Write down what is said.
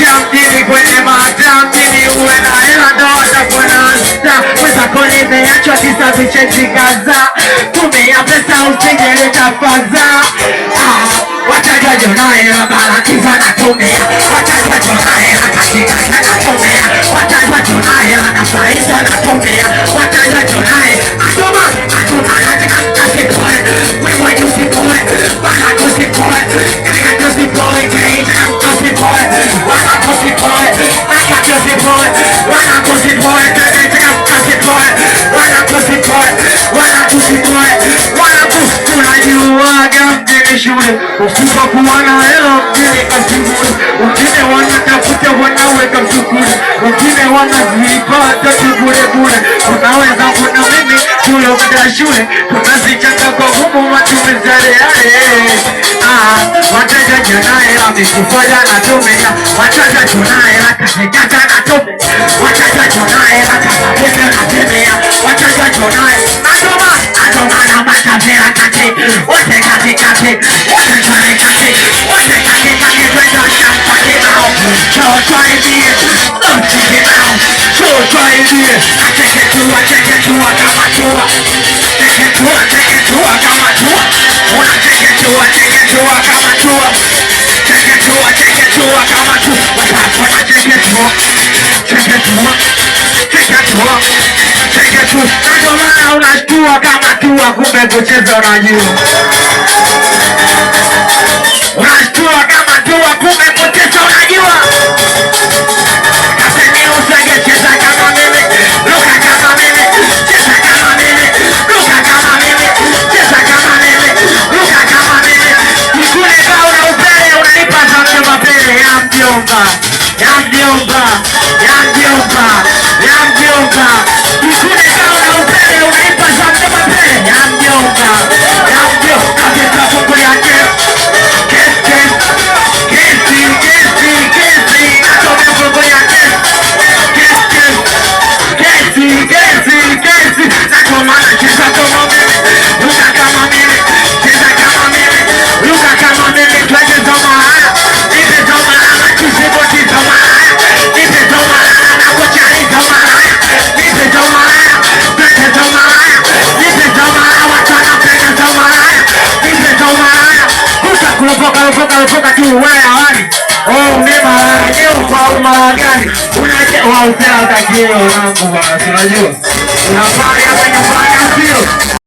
maisha mjini kwenye mata mjini uwe na hela ndo watakuwa na nsta. Mwenzako nimeachwa kisa vicheti kaza, tumia pesa usijeleta faza. Watajua jona hela bala kiza natumia, watajua jona hela katika natumia, watajua jona hela na faisa natumia, watajua jona hela atoma atoma katika kasipoe wewe tusipoe bana tusipoe katika tusipoe katika tusipoe bana tusipoe katika tusipoe bana tusipoe katika tusipoe bana tusipoe bana tusipoe bana tunajuaga mjini shule usipokuwa na hela mjini kasibuni, wengine wanatafuta wanaweka msukuni, wengine wanazipata tu bure bure. Unaweza kuna mimi tuliopita shule tunazichanga kwa humu matumizi yale. Wateja junae wamekufanya natumia, wateja junae watakijata natumia, wateja junae watakapenda natumia, wateja junae natuma natuma na matapia kati wote katikati wote junae kati wote katikati kwenda shampani nao chochoibie notiki nao chochoibie ateketua kama chua teketua kama chua unateketua kama chua teketua kama chua watapona teketua ndio maana unashtua kama tua kumbe kucheza unajua, unashtua kama tua kumbe kucheza unajua. Kaseni usage cheza kama mimi, luka kama mimi, cheza kama mimi, luka kama mimi, cheza kama mimi, luka kama mimi. Kikule kao na upele unanipa zambi mapele ya mjomba, ya mjomba, ya mjomba, ya mjomba. Kikule kao na upele unanipa zambi mapele ya mjomba, ya mjomba. Kabisa fuku yake kesi, kesi, kesi, kesi. Natome fuku yake kesi, kesi, kesi, kesi. Natomana cheza kama mimi, luka kama mimi, cheza kama mimi, luka kama mimi. Twende zomalaya, nipe zomalaya, kisiboti zomalaya, nipe zomalaya, na kuchari zomalaya, nipe zomalaya, twende zomalaya, nipe zomalaya, watu wanapenda zomalaya, nipe zomalaya. Kuta kulopoka tu wewe awali. Ni malaya, kwa malaya gani? Unaje wa usela utakio wangu bwana, unajua. Unafanya hapa nyumbani sio?